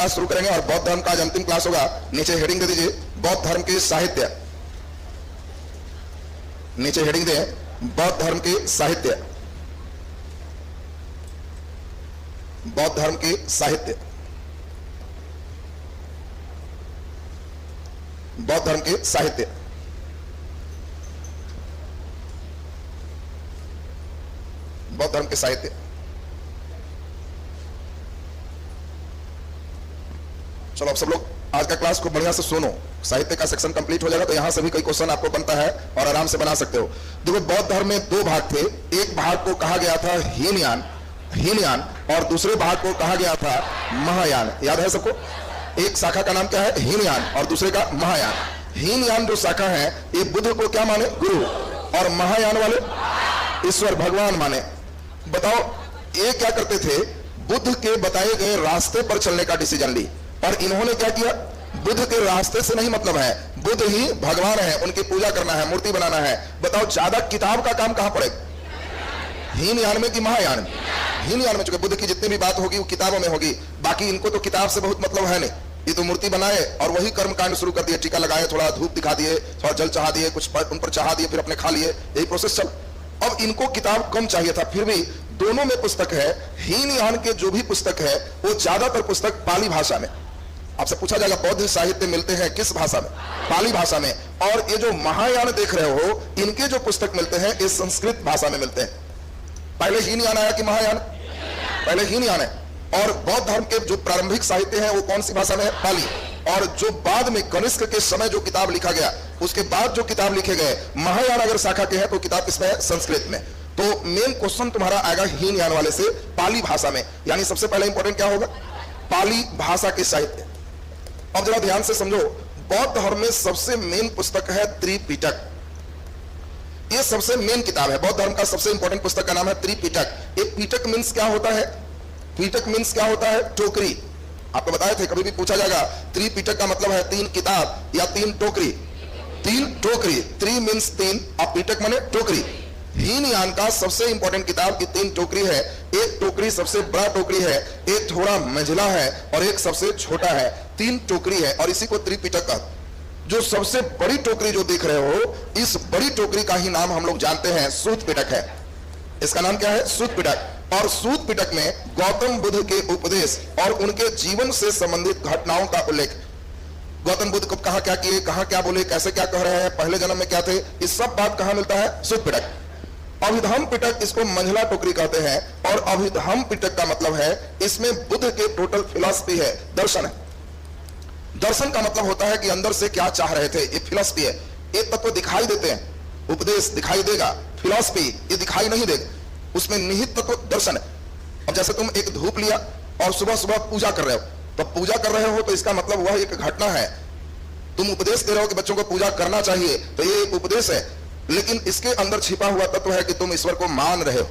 Class शुरू करेंगे और बौद्ध धर्म का आज अंतिम क्लास होगा। नीचे हेडिंग दे दीजिए बौद्ध धर्म के साहित्य। नीचे हेडिंग दे बौद्ध धर्म के साहित्य। बौद्ध धर्म के साहित्य। बौद्ध धर्म के साहित्य। बौद्ध धर्म के साहित्य। चलो अब सब लोग आज का क्लास को बढ़िया से सुनो। साहित्य का सेक्शन कंप्लीट हो जाएगा तो यहां से भी कई क्वेश्चन आपको बनता है और आराम से बना सकते हो। देखो बौद्ध धर्म में दो भाग थे। एक भाग को कहा गया था हीनयान और दूसरे भाग को कहा गया था महायान। याद है सबको? एक शाखा का नाम क्या है? हीनयान और दूसरे का महायान। हीनयान जो शाखा है ये बुद्ध को क्या माने? गुरु। और महायान वाले ईश्वर भगवान माने। बताओ ये क्या करते थे? बुद्ध के बताए गए रास्ते पर चलने का डिसीजन ली। और इन्होंने क्या किया? बुद्ध के रास्ते से नहीं मतलब है, बुद्ध ही भगवान है, उनकी पूजा करना है, मूर्ति बनाना है। बताओ ज्यादा किताब का काम कहां पड़ेगा? हीनयान में कि महायान में? हीनयान में। चूंकि बुद्ध की जितनी भी बात होगी वो किताबों में होगी। बाकी इनको तो किताब से बहुत मतलब है नहीं। ये तो मूर्ति बनाए और वही कर्म कांड शुरू कर दिए। टीका लगाए, थोड़ा धूप दिखा दिए, थोड़ा जल चढ़ा दिए, कुछ उन पर चढ़ा दिए, फिर अपने खा लिए, यही प्रोसेस चल। अब इनको किताब कम चाहिए था, फिर भी दोनों में पुस्तक है। हीनयान के जो भी पुस्तक है वो ज्यादातर पुस्तक पाली भाषा में। आपसे पूछा जाएगा बौद्ध साहित्य मिलते हैं किस भाषा में? पाली भाषा में। और ये जो महायान देख रहे हो इनके जो पुस्तक मिलते हैं ये संस्कृत भाषा में मिलते हैं। पहले हीनयान आया कि महायान? पहले हीनयान है। और बौद्ध धर्म के जो प्रारंभिक साहित्य है वो कौन सी भाषा में है? पाली। और जो बाद में कनिष्क के समय जो किताब लिखा गया उसके बाद जो किताब लिखे गए महायान अगर शाखा के हैं तो किताब किसमें है? संस्कृत में। तो मेन क्वेश्चन तुम्हारा आएगा हीनयान वाले से पाली भाषा में। यानी सबसे पहले इंपॉर्टेंट क्या होगा? पाली भाषा के साहित्य। अब जरा ध्यान से समझो, बौद्ध धर्म में सबसे मेन पुस्तक है त्रिपिटक। ये सबसे मेन किताब है। बौद्ध धर्म का सबसे इंपॉर्टेंट पुस्तक का नाम है त्रिपिटक। ये पिटक मीन्स क्या होता है? पिटक मीन्स क्या होता है? टोकरी। आपको बताए थे, कभी भी पूछा जाएगा त्रिपिटक का मतलब है तीन किताब या तीन टोकरी। तीन टोकरी, त्रि मीन्स तीन और पिटक माने टोकरी। हीनयान का सबसे इंपॉर्टेंट किताब की तीन टोकरी है। एक टोकरी सबसे बड़ा टोकरी है, एक थोड़ा मंझला है और एक सबसे छोटा है। तीन टोकरी है और इसी को त्रिपिटक का। जो सबसे बड़ी टोकरी जो देख रहे हो इस बड़ी टोकरी का ही नाम हम लोग जानते हैं सूत पिटक है। इसका नाम क्या है? सूत पिटक। और सूत पिटक में गौतम बुद्ध के उपदेश और उनके जीवन से संबंधित घटनाओं का उल्लेख। गौतम बुद्ध को कहा क्या किए, कहा क्या बोले, कैसे क्या कह रहे हैं, पहले जन्म में क्या थे, इस सब बात कहां मिलता है? सूत पिटक। अभिधम्म पिटक इसको मंझला टोकरी कहते हैं। और अभिधम्म पिटक का मतलब है इसमें बुद्ध के टोटल फिलॉसफी है, दर्शन है। दर्शन का मतलब होता है कि अंदर से क्या चाह रहे थे, ये फिलॉसफी है। एक तत्व दिखाई देते हैं, उपदेश दिखाई देगा, फिलॉसफी ये दिखाई नहीं देगा, उसमें निहित तत्व दर्शन है। अब जैसे तुम एक धूप लिया और सुबह सुबह पूजा कर रहे हो, तो पूजा कर रहे हो तो इसका मतलब वह एक घटना है। तुम उपदेश दे रहे हो कि बच्चों को पूजा करना चाहिए, तो ये एक उपदेश है। लेकिन इसके अंदर छिपा हुआ तत्व है कि तुम ईश्वर को मान रहे हो,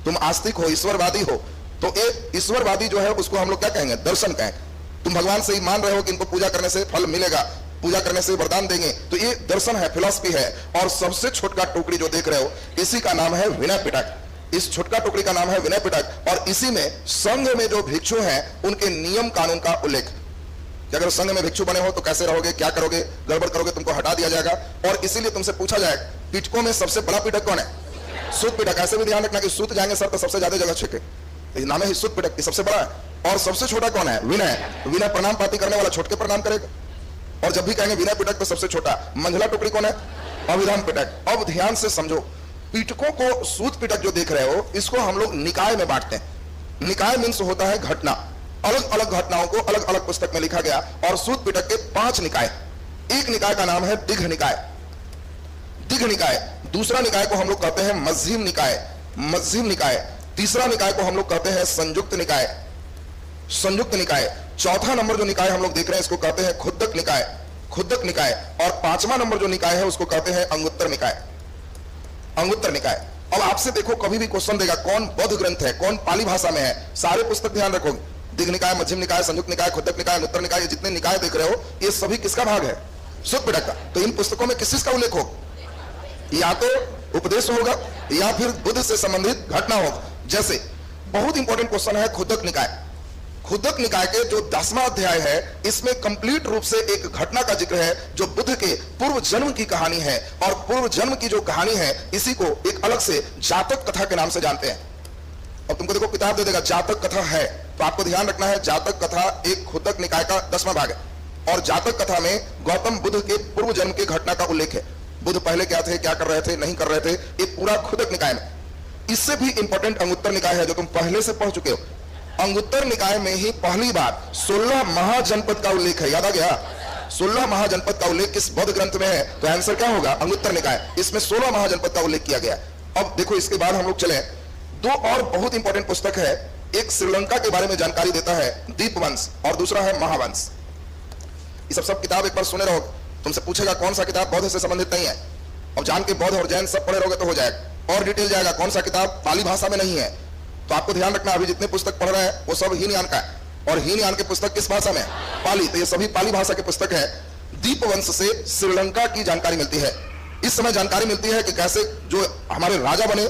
तुम आस्तिक हो, ईश्वरवादी हो। तो ये ईश्वरवादी जो है उसको हम लोग क्या कहेंगे? दर्शन कहेंगे। तुम भगवान से ही मान रहे हो कि इनको पूजा करने से फल मिलेगा, पूजा करने से वरदान देंगे, तो ये दर्शन है, फिलॉसफी है। और सबसे छोटका टोकरी जो देख रहे हो इसी का नाम है विनय पिटक। इस छोटका टोकरी का नाम है विनय पिटक। और इसी में संघ में जो भिक्षु हैं उनके नियम कानून का उल्लेख कि अगर संघ में भिक्षु बने हो तो कैसे रहोगे, क्या करोगे, गड़बड़ करोगे तुमको हटा दिया जाएगा। और इसीलिए तुमसे पूछा जाए पिटकों में सबसे बड़ा पिटक कौन है? सूत पिटक। ऐसे भी ध्यान रखना कि सूत जाएंगे सर तो सबसे ज्यादा जगह छेके, तो नाम है सूत पिटक, सबसे बड़ा है। और सबसे छोटा कौन है? विनय। विनय प्रणाम पाती करने वाला छोटे प्रणाम करेगा। और जब भी कहेंगे विनय पिटक तो सबसे छोटा। मंझला टोकरी कौन है? अभिधम्म पिटक। अब ध्यान से समझो, पिटकों को, सूत पिटक जो देख रहे हो इसको हम लोग निकाय में बांटते हैं। निकाय मीन्स होता है घटना। अलग अलग घटनाओं को अलग अलग पुस्तक में लिखा गया। और सूत पिटक के 5 निकाय। एक निकाय का नाम है दिघ निकाय। दिघ निकाय। दूसरा निकाय को हम लोग कहते हैं मध्यम निकाय। मध्यम निकाय। तीसरा निकाय को हम लोग कहते हैं संयुक्त निकाय। संयुक्त निकाय। चौथा नंबर जो निकाय हम लोग देख रहे हैं इसको कहते हैं खुद्दक निकाय। खुद्दक निकाय। और 5वां नंबर जो निकाय है उसको कहते हैं अंगुत्तर निकाय। अंगुत्तर निकाय। अब आपसे देखो कभी भी क्वेश्चन देगा कौन बौद्ध ग्रंथ है, कौन पाली भाषा में है, सारे पुस्तक ध्यान रखोगे। दिघ निकाय, मध्यम निकाय, संयुक्त निकाय, खुद्दक निकाय, अंगुत्तर निकाय, जितने निकाय देख रहे हो ये सभी किसका भाग है? सूत पिटक का। तो इन पुस्तकों में किस का उल्लेख हो? या तो उपदेश होगा या फिर बुद्ध से संबंधित घटना होगा। जैसे बहुत इंपॉर्टेंट क्वेश्चन है खुद्दक निकाय। खुद्दक निकाय के जो 10वां अध्याय है, इसमें कंप्लीट रूप से एक घटना का जिक्र है जो बुद्ध के पूर्व जन्म की कहानी है। और पूर्व जन्म की जो कहानी है इसी को एक अलग से जातक कथा के नाम से जानते हैं। और तुमको देखो किताब दे देगा जातक कथा है, तो आपको ध्यान रखना है जातक कथा एक खुद्दक निकाय का 10वां भाग है। और जातक कथा में गौतम बुद्ध के पूर्व जन्म के घटना का उल्लेख है। बुद्ध पहले क्या थे, क्या कर रहे थे, नहीं कर रहे थे, ये पूरा खुद्दक निकाय में। इससे भी इंपॉर्टेंट अंगुत्तर निकाय है जो तुम पहले से पढ़ चुके हो। अंगुत्तर निकाय में ही पहली बार 16 महाजनपद का उल्लेख है। याद आ गया? 16 महाजनपद का उल्लेख किस बौद्ध ग्रंथ में है? तो आंसर क्या होगा? अंगुत्तर निकाय। इसमें 16 महाजनपद का उल्लेख किया गया। अब देखो इसके बाद हम लोग चले, दो और बहुत इंपॉर्टेंट पुस्तक है। एक श्रीलंका के बारे में जानकारी देता है दीपवंश, और दूसरा है महावंश। ये सब किताब एक बार सुने रहो, तुमसे पूछेगा कौन सा किताब बौद्ध से संबंधित नहीं है। अब जान के बौद्ध और जैन सब पढ़े रहोगे तो हो जाएगा। और डिटेल जाएगा कौन सा किताब पाली भाषा में नहीं है। तो आपको ध्यान रखना, अभी जितने पुस्तक पढ़ रहे हैं वो सब हीनयान का है, और हीनयान के पुस्तक किस भाषा में? पाली। तो ये सभी पाली भाषा के पुस्तक है। दीपवंश से श्रीलंका की जानकारी मिलती है। इस समय जानकारी मिलती है कि कैसे जो हमारे राजा बने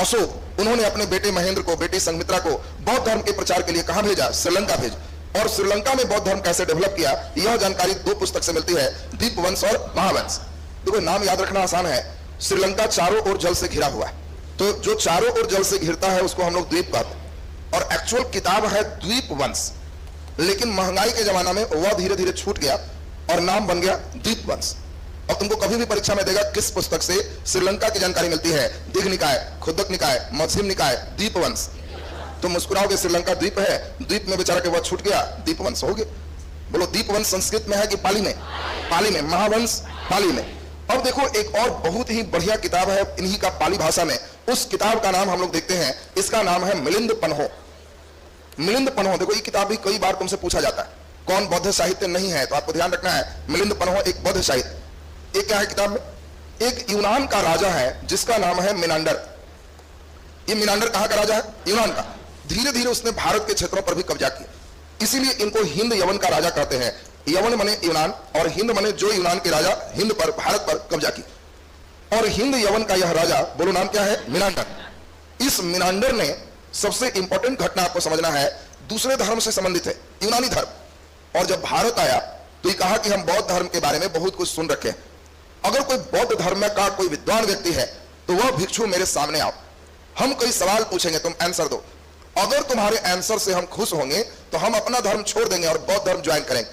अशोक, उन्होंने अपने बेटे महेंद्र को, बेटी संघमित्रा को बौद्ध धर्म के प्रचार के लिए कहां भेजा? श्रीलंका भेजा। और श्रीलंका में बौद्ध धर्म कैसे डेवलप किया, यह जानकारी दो पुस्तक से मिलती है, दीपवंश और महावंश। देखो नाम याद रखना आसान है। श्रीलंका चारों ओर जल से घिरा हुआ है, तो जो चारों ओर जल से घिरता है उसको हम लोग द्वीप कहते हैं। और एक्चुअल किताब है द्वीपवंश, लेकिन महंगाई के जमाना में वह धीरे धीरे छूट गया और नाम बन गया दीपवंश। और तुमको कभी भी परीक्षा में देगा किस पुस्तक से श्रीलंका की जानकारी मिलती है? दीघ निकाय, खुद्दक निकाय, मध्यम निकाय, दीपवंश। तुम मुस्कुराओगे श्रीलंका द्वीप है, द्वीप में बेचारा के वह छूट गया, दीपवंश हो गया। बोलो दीपवंश संस्कृत में है कि पाली में? पाली में। महावंश पाली में। अब देखो एक और बहुत ही बढ़िया किताब है इन्हीं का पाली भाषा में। उस किताब का नाम हम लोग देखते हैं, इसका नाम है मिलिंद पन्हो। मिलिंद पन्हो, देखो ये किताब भी कई बार तुमसे पूछा जाता है कौन बौद्ध साहित्य नहीं है, तो आपको ध्यान रखना है मिलिंद पन्हो एक बौद्ध साहित्य। एक क्या है किताब में? एक यूनान का राजा है जिसका नाम है मिनांडर। ये मिनांडर कहां का राजा है? यूनान का। धीरे धीरे उसने भारत के क्षेत्रों पर भी कब्जा किया, इसीलिए इनको हिंद यवन का राजा कहते हैं। यवन मने यूनान और हिंद मने जो यूनान के राजा हिंद पर, भारत पर कब्जा की। और हिंद यवन का यह राजा, बोलो नाम क्या है? मिनांडर। इस मिनांडर ने सबसे इंपॉर्टेंट घटना आपको समझना है, दूसरे धर्म से संबंधित है, यूनानी धर्म। और जब भारत आया तो ये कहा कि हम बौद्ध धर्म के बारे में बहुत कुछ सुन रखे हैं, अगर कोई बौद्ध धर्म का कोई विद्वान व्यक्ति है तो वह भिक्षु मेरे सामने आओ, हम कई सवाल पूछेंगे, तुम आंसर दो। अगर तुम्हारे आंसर से हम खुश होंगे तो हम अपना धर्म छोड़ देंगे और बौद्ध धर्म ज्वाइन करेंगे,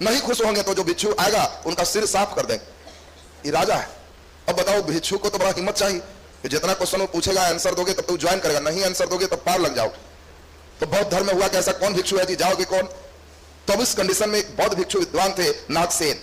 नहीं खुश होंगे तो जो भिक्षु आएगा उनका सिर साफ कर देंगे। ये राजा है। अब बताओ भिक्षु को तो बड़ा हिम्मत चाहिए कि जितना क्वेश्चन वो पूछेगा आंसर दोगे तब तो ज्वाइन करेगा, नहीं आंसर दोगे तब पार लग जाओ। तो बौद्ध धर्म में हुआ कैसा, कौन भिक्षु है जी, जाओगे कौन? तब इस कंडीशन में एक बौद्ध भिक्षु विद्वान थे नागसेन।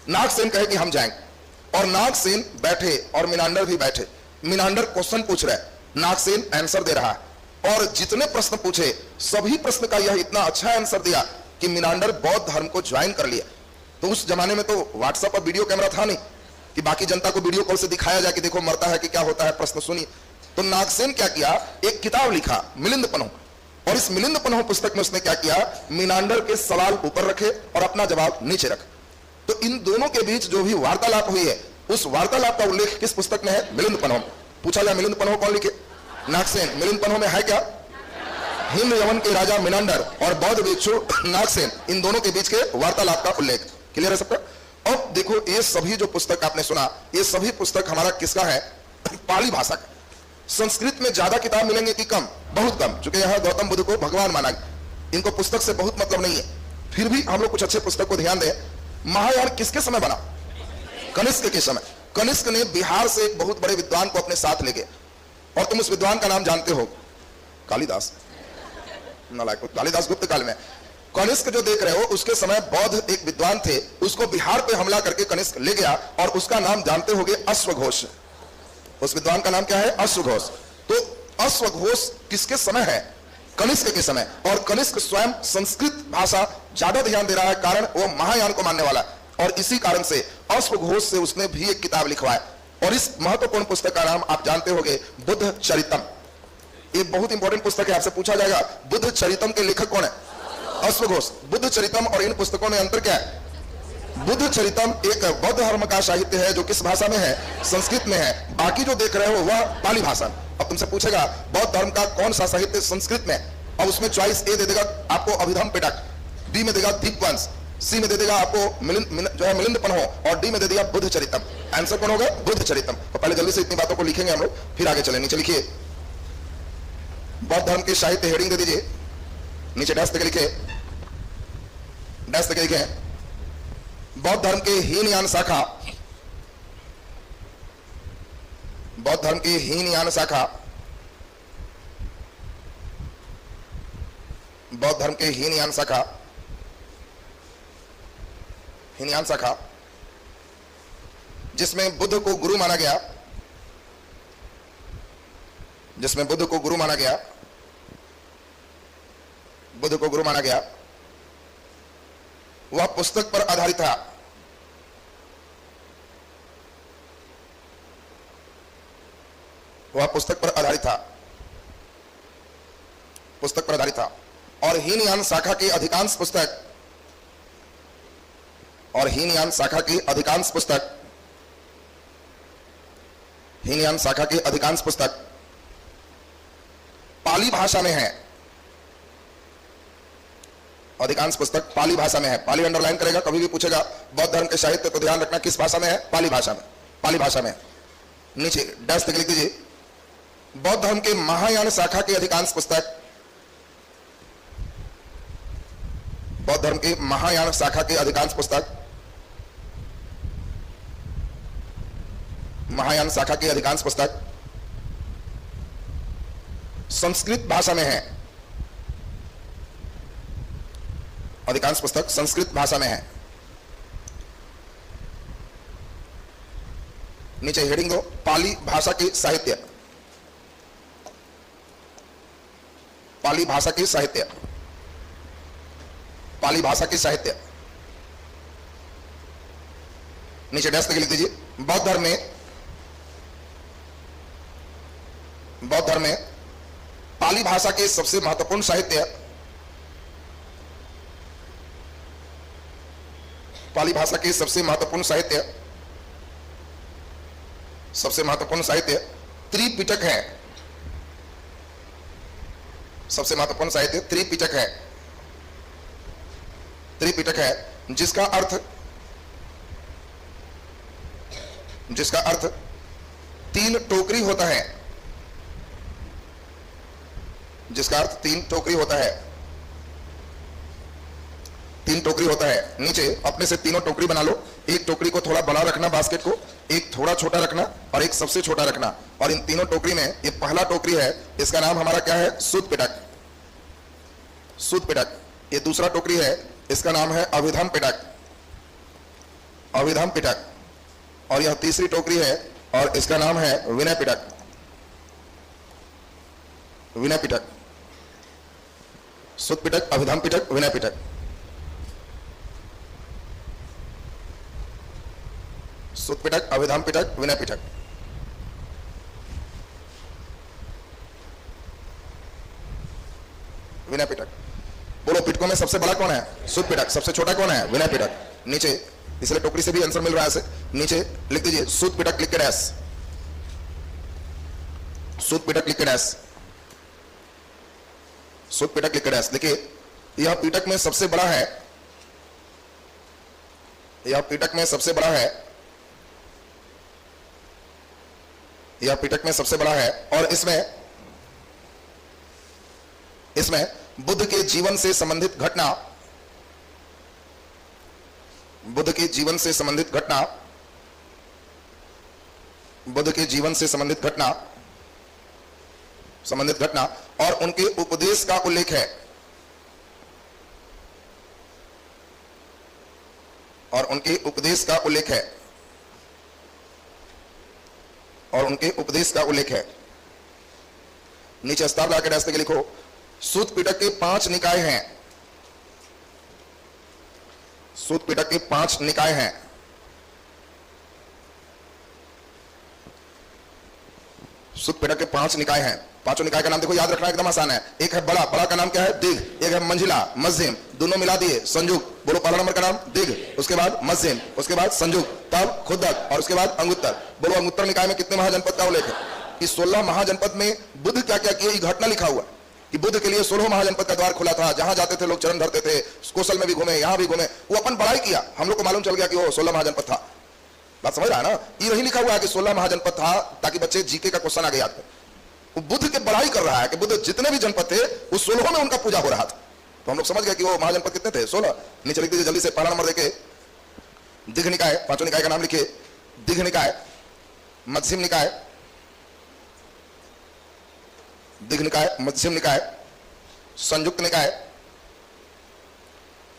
नागसेन कहे कि हम जाएंगे, और नागसेन बैठे और मिनांडर भी बैठे। मिनांडर क्वेश्चन पूछ रहे, नागसेन आंसर दे रहा है, और जितने प्रश्न पूछे सभी प्रश्न का यह इतना अच्छा आंसर दिया कि मिनांडर बौद्ध धर्म को ज्वाइन कर लिया। तो उस जमाने में तो व्हाट्सएप और वीडियो कैमरा था नहीं कि बाकी जनता को वीडियो कॉल से दिखाया जाए कि देखो मरता है कि क्या होता है, प्रश्न सुनिए। तो नागसेन क्या किया, एक किताब लिखा मिलिंद पन्हो, और इस मिलिंद पन्हो पुस्तक में उसने क्या किया, मिनांडर के सवाल ऊपर रखे और अपना जवाब नीचे रखे। तो इन दोनों के बीच जो भी वार्तालाप हुई है उस वार्तालाप का उल्लेख किस पुस्तक में है? मिलिंद पन्हो। पूछा जाए मिलिंद पन्हो कौन लिखे? नागसेन। मिलिंद पन्हो में है क्या? हिंद यवन के राजा मिनांडर और बौद्ध भिक्षु नागसेन, इन दोनों के बीच के वार्तालाप का उल्लेख। क्लियर है सबका? अब देखो ये सभी जो पुस्तक आपने सुना, ये सभी पुस्तक हमारा किसका है? पाली भाषा का। संस्कृत में ज्यादा किताब मिलेंगे कि कम? बहुत कम, क्योंकि यहाँ गौतम बुद्ध को भगवान माना गया, इनको पुस्तक से बहुत मतलब नहीं है। फिर भी हम लोग कुछ अच्छे पुस्तक को ध्यान दें। महायान किसके समय बना? कनिष्क के समय। कनिष्क ने बिहार से एक बहुत बड़े विद्वान को अपने साथ ले गए, और तुम उस विद्वान का नाम जानते हो, कालिदास। कालिदास गुप्त काल में कनिष्क जो देख रहे हो, उसके समय बौद्ध एक विद्वान थे, उसको बिहार पे हमला करके कनिष्क ले गया, और उसका नाम जानते होगे अश्वघोष। उस विद्वान का नाम क्या है? अश्वघोष। तो अश्वघोष किसके समय है? कनिष्क के समय। और कनिष्क स्वयं संस्कृत भाषा ज्यादा ध्यान दे रहा है, कारण वो महायान को मानने वाला है, और इसी कारण से अश्वघोष से उसने भी एक किताब लिखवाया। और इस महत्वपूर्ण पुस्तक का नाम आप जानते होंगे, बुद्ध चरितम। ये बहुत इंपॉर्टेंट पुस्तक है, आपसे पूछा जाएगा बुद्ध चरितम के लेखक कौन है? अश्वघोष। बुद्ध चरितम और इन पुस्तकों में अंतर क्या है? बुद्ध चरितम एक बौद्ध धर्म का साहित्य है जो किस भाषा में है? संस्कृत में है। बाकी जो देख रहे हो वह पाली भाषा। अब तुमसे पूछेगा बौद्ध धर्म का कौन सा साहित्य संस्कृत में, और उसमें चॉइस ए दे देगा आपको अभिधम पिटक, बी में देगा दीपवंश, सी में दे देगा आपको मिलिंद पन्हो और डी में दे दिया बुद्ध चरितम। आंसर कौन होगा? बुद्ध चरितम। तो पहले जल्दी से इतनी बातों को लिखेंगे हम लोग, फिर आगे चले। नीचे लिखिए बौद्ध धर्म के साहित्य, हेडिंग दे दीजिए, नीचे डैश तक लिखे, डैश तक लिखे बौद्ध धर्म के हीनयान शाखा, बौद्ध धर्म की हीनयान शाखा, बौद्ध धर्म के हीनयान शाखा, हीनयान शाखा जिसमें बुद्ध को गुरु माना गया, जिसमें बुद्ध को गुरु माना गया, बुद्ध को गुरु माना गया, वह पुस्तक पर आधारित था, वह पुस्तक पर आधारित था, पुस्तक पर आधारित था। और हीनयान शाखा की अधिकांश पुस्तक, और हीनयान शाखा की अधिकांश पुस्तक, हीनयान शाखा की अधिकांश पुस्तक पाली भाषा में है, अधिकांश पुस्तक पाली भाषा में है। पाली अंडरलाइन करेगा, कभी भी पूछेगा बौद्ध धर्म के साहित्य तो ध्यान रखना किस भाषा में है? पाली भाषा में, पाली भाषा में। नीचे डैश तक लिख दीजिए बौद्ध धर्म के महायान शाखा की अधिकांश पुस्तक, बौद्ध धर्म के महायान शाखा की अधिकांश पुस्तक, महायान शाखा की अधिकांश पुस्तक संस्कृत भाषा में है, अधिकांश पुस्तक संस्कृत भाषा में है। नीचे हेडिंग दो पाली भाषा के साहित्य, पाली भाषा के साहित्य, पाली भाषा के साहित्य। नीचे डैश तक लिख दीजिए बौद्ध धर्म में, बौद्ध धर्म में पाली भाषा के सबसे महत्वपूर्ण साहित्य, पाली भाषा के सबसे महत्वपूर्ण साहित्य, सबसे महत्वपूर्ण साहित्य त्रिपिटक है, सबसे महत्वपूर्ण साहित्य त्रिपिटक है, त्रिपिटक है जिसका अर्थ, जिसका अर्थ तीन टोकरी होता है, जिसका अर्थ तीन टोकरी होता है, तीन टोकरी होता है। नीचे अपने से तीनों टोकरी बना लो, एक टोकरी को थोड़ा बड़ा रखना बास्केट को, एक थोड़ा छोटा रखना और एक सबसे छोटा रखना। और इन तीनों टोकरी में ये पहला टोकरी है, इसका नाम हमारा क्या है? सूत पिटक, सूत पिटक। ये दूसरा टोकरी है, इसका नाम है अभिधम पिटक, अभिधम पिटक। और यह तीसरी टोकरी है और इसका नाम है विनय पिटक, विनय पिटक। सूत पिटक, अभिधम पिटक, विनय पिटक। सूत पिटक, अभिधम पिटक, विनय पिटक। विनय पिटक। बोलो पिटकों में सबसे बड़ा कौन है? सूत पिटक। सबसे छोटा कौन है? विनय पिटक। नीचे इसलिए टोकरी से भी आंसर मिल रहा है ऐसे, नीचे लिख दीजिए सूत पिटक लिख के डैश, सूत पिटक लिख के डैश, सूत पिटक लिख के डैश। देखिए यह पिटक में सबसे बड़ा है, यह पिटक में सबसे बड़ा है, यह पिटक में सबसे बड़ा है। और इसमें बुद्ध के जीवन से संबंधित घटना, बुद्ध के जीवन से संबंधित घटना, बुद्ध के जीवन से संबंधित घटना, संबंधित घटना और उनके उपदेश का उल्लेख है, और उनके उपदेश का उल्लेख है, और उनके उपदेश का उल्लेख है। नीचे स्टार लगा के डैश के लिखो सूत पिटक के 5 निकाय हैं, सूत पिटक के 5 निकाय हैं। सूत पिटक के 5 निकाय हैं। पांचों निकाय का नाम देखो, याद रखना एकदम आसान है। एक है बड़ा, बड़ा का नाम क्या है? दिग। एक है मंझिला, मध्यम, दोनों मिला दिए संयुग। बोलो पहला नंबर का नाम दिग, उसके बाद मध्यम, उसके बाद संयुग, तब खुद्दक और उसके बाद अंगुत्तर। बोलो अंगुत्तर निकाय में कितने महाजनपद का उल्लेख है? इस 16 महाजनपद में बुद्ध क्या क्या किए, घटना लिखा हुआ। कि बुद्ध के लिए 16 महाजनपद का द्वार खुला था, जहां जाते थे लोग चरण धरते थे, कौशल में भी घूमे, यहां भी घूमे, वो अपन बड़ाई किया, हम लोग को मालूम चल गया कि वो 16 महाजनपद था। बात समझ रहा है ना? ये नहीं लिखा हुआ है कि 16 महाजनपद था ताकि बच्चे जीके का क्वेश्चन आगे याद कर। वो बुद्ध के बड़ाई कर रहा है कि बुद्ध जितने भी जनपद थे उस 16 में उनका पूजा हो रहा था। तो हम लोग समझ गए कि वो महाजनपद कितने थे, 16। नीचे लिख दीजिए जल्दी से, पहला नंबर देखे दिघ निकाय, पांचों निकाय का नाम लिखिए। दिघ निकाय, मध्यम निकाय, दिघ निकाय, मध्यम निकाय, संयुक्त निकाय,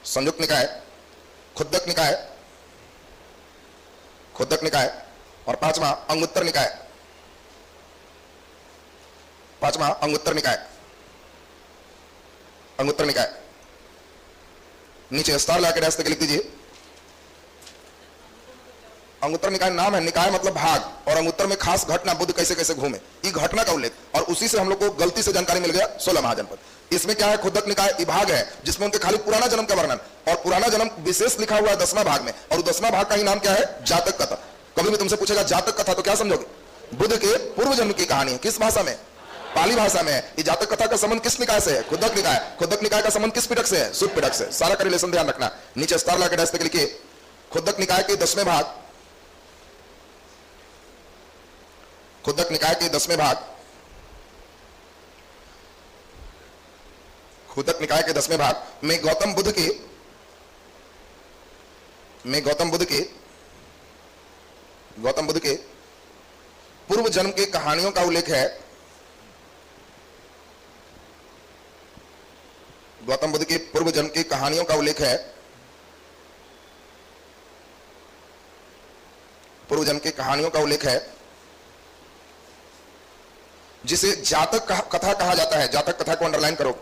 संयुक्त निकाय, खुद्दक निकाय, खुद्दक निकाय, और पांचवा अंगुत्तर निकाय, पांचवा अंगुत्तर निकाय, अंगुत्तर निकाय। नीचे स्टार लगा के डैश तक लिख दीजिए। अंगुत्तर निकाय नाम है, निकाय मतलब भाग, और अंगुत्तर में खास घटना बुद्ध कैसे कैसे घूमे, ये घटना का उल्लेख, और उसी से हम लोग को गलती से जानकारी मिल गया 16 महाजनपद। इसमें क्या है, खुद्दक निकाय विभाग है जिसमें उनके खाली पुराना जन्म का वर्णन, और पुराना जन्म विशेष लिखा हुआ है 10वां भाग में, और 10वां भाग का ही नाम क्या है, जातक कथा। कभी भी तुमसे पूछेगा जातक कथा तो क्या समझोगे, बुद्ध के पूर्व जन्म की कहानी है। किस भाषा में, पाली भाषा में। ये जातक कथा का संबंध किस निकाय से है, खुद्दक निकाय। खुद्दक निकाय का संबंध किस पिटक से है, सुत पिटक से। सारा का रिलेशन ध्यान रखना। नीचे स्टार लगा के डैश तक लिखिए। खुद्दक निकाय के 10वें भाग, खुद्दक निकाय के 10वें भाग, खुद्दक निकाय के 10वें भाग में गौतम बुद्ध के पूर्व जन्म के कहानियों का उल्लेख है। गौतम बुद्ध के पूर्व जन्म की कहानियों का उल्लेख है, पूर्व जन्म की कहानियों का उल्लेख है, जिसे जातक कथा कहा जाता है। जातक कथा को अंडरलाइन करो,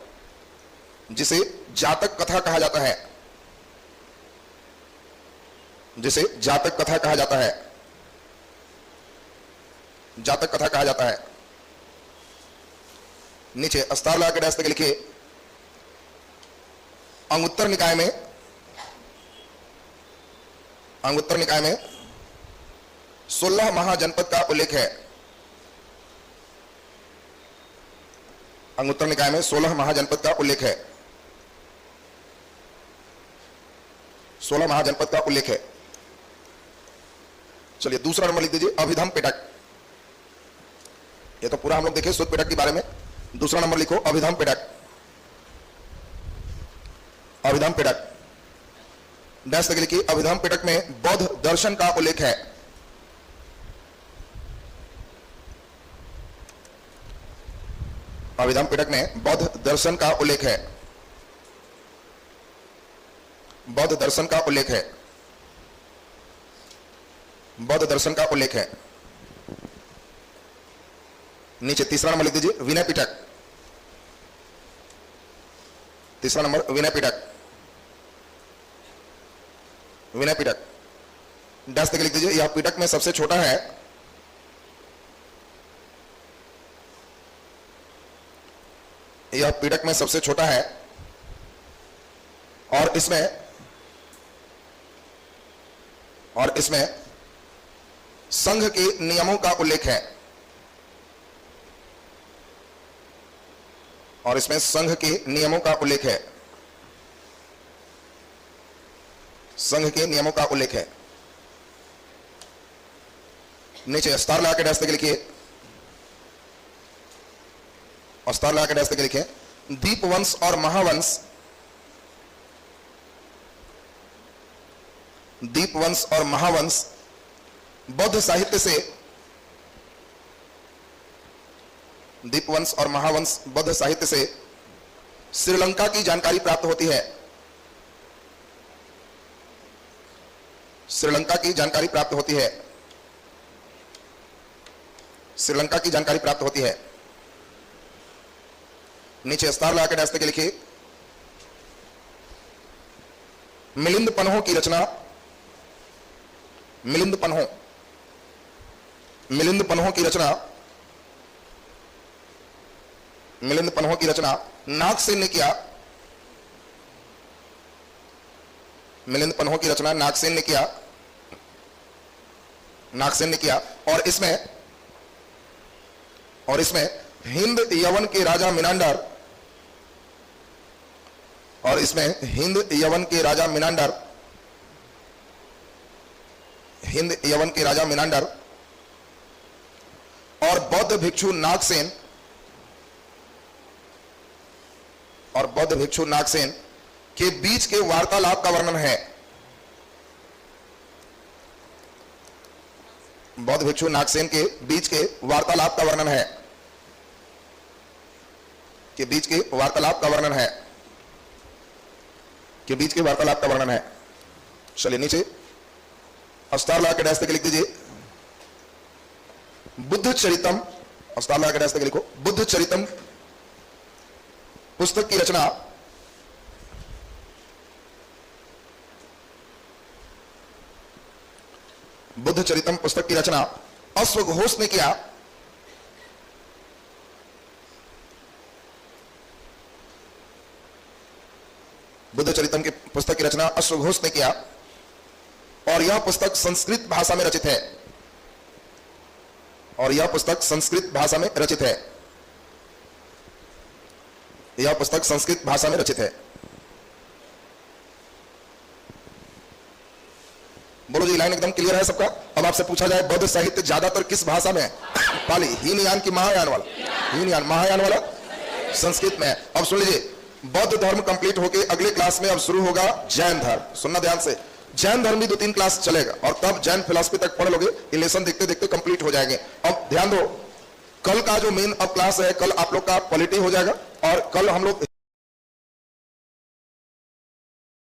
जिसे जातक कथा कहा जाता है, जिसे जातक कथा कहा जाता है, जातक कथा कहा जाता है। नीचे अस्तार लगा के डैश तक लिखिए। अंगुत्तर निकाय में, अंगुत्तर निकाय में 16 महाजनपद का उल्लेख है। अंगुत्तर निकाय में 16 महाजनपद का उल्लेख है, 16 महाजनपद का उल्लेख है। चलिए दूसरा नंबर लिख दीजिए, अभिधम पिटक। ये तो पूरा हम लोग देखे सुत पिटक के बारे में। दूसरा नंबर लिखो, अभिधम पिटक। अभिधम पिटक डैश तक लिखिए। अभिधम पिटक में बौद्ध दर्शन का उल्लेख है। अभिधम पिटक में बौद्ध दर्शन का उल्लेख है, बौद्ध दर्शन का उल्लेख है, बौद्ध दर्शन का उल्लेख है। नीचे तीसरा नंबर लिख दीजिए, विनय पिटक। तीसरा नंबर विनय पिटक, विनय पिटक डैश तक लिख दीजिए। यह पिटक में सबसे छोटा है, यह पिटक में सबसे छोटा है, और इसमें संघ के नियमों का उल्लेख है, और इसमें संघ के नियमों का उल्लेख है, संघ के नियमों का उल्लेख है। नीचे स्टार लगा के डैश तक लिखिए, और स्टार लगा के डैश तक लिखिए। दीपवंश और महावंश, दीपवंश और महावंश बौद्ध साहित्य से, दीपवंश और महावंश बौद्ध साहित्य से श्रीलंका की जानकारी प्राप्त होती है, श्रीलंका की जानकारी प्राप्त होती है, श्रीलंका की जानकारी प्राप्त होती है। नीचे स्टार लगा के डैश तक लिखिए। मिलिंद पन्हों की रचना, मिलिंद पन्हों, मिलिंद पन्हों की रचना, मिलिंद पन्हों की रचना नागसेन ने किया, मिलिंद पन्हों की रचना नागसेन ने किया, नागसेन ने किया। और इसमें हिंद यवन के राजा मिनांडर और इसमें हिंद यवन के राजा मिनांडर, हिंद यवन के राजा मिनांडर और बौद्ध भिक्षु नागसेन, और बौद्ध भिक्षु नागसेन के बीच के वार्तालाप का वर्णन है। बौद्ध भिक्षु नागसेन के बीच के वार्तालाप का वर्णन है, के बीच के वार्तालाप का वर्णन है, के बीच के वार्तालाप का वर्णन है। चलिए नीचे स्टार लगा के डैश तक लिख दीजिए बुद्ध चरितम, स्टार लगा के डैश तक लिखो बुद्ध चरितम पुस्तक की रचना बुद्ध चरितम पुस्तक की रचना अश्वघोष ने किया। बुद्ध चरितम की पुस्तक की रचना अश्वघोष ने किया और यह पुस्तक संस्कृत भाषा में रचित है, और यह पुस्तक संस्कृत भाषा में रचित है, यह पुस्तक संस्कृत भाषा में रचित है। बोलो जी, लाइन एकदम क्लियर है सबका। अब आपसे पूछा जाए बौद्ध साहित्य ज्यादातर किस भाषा में है? पाली, हीनयान की महायान वाला? हीनयान, महायान वाला संस्कृत में है। अब सुन लीजिए, बौद्ध धर्म कंप्लीट होके अगले क्लास में अब शुरू होगा जैन धर्म। सुनना ध्यान से, जैन धर्म भी 2-3 क्लास चलेगा और तब जैन फिलॉसफी तक पढ़ लोगे, ये लेसन देखते देखते कंप्लीट हो जाएंगे। अब ध्यान दो, कल का जो मेन अब क्लास है, कल आप लोग का पॉलिटी हो जाएगा और कल हम लोग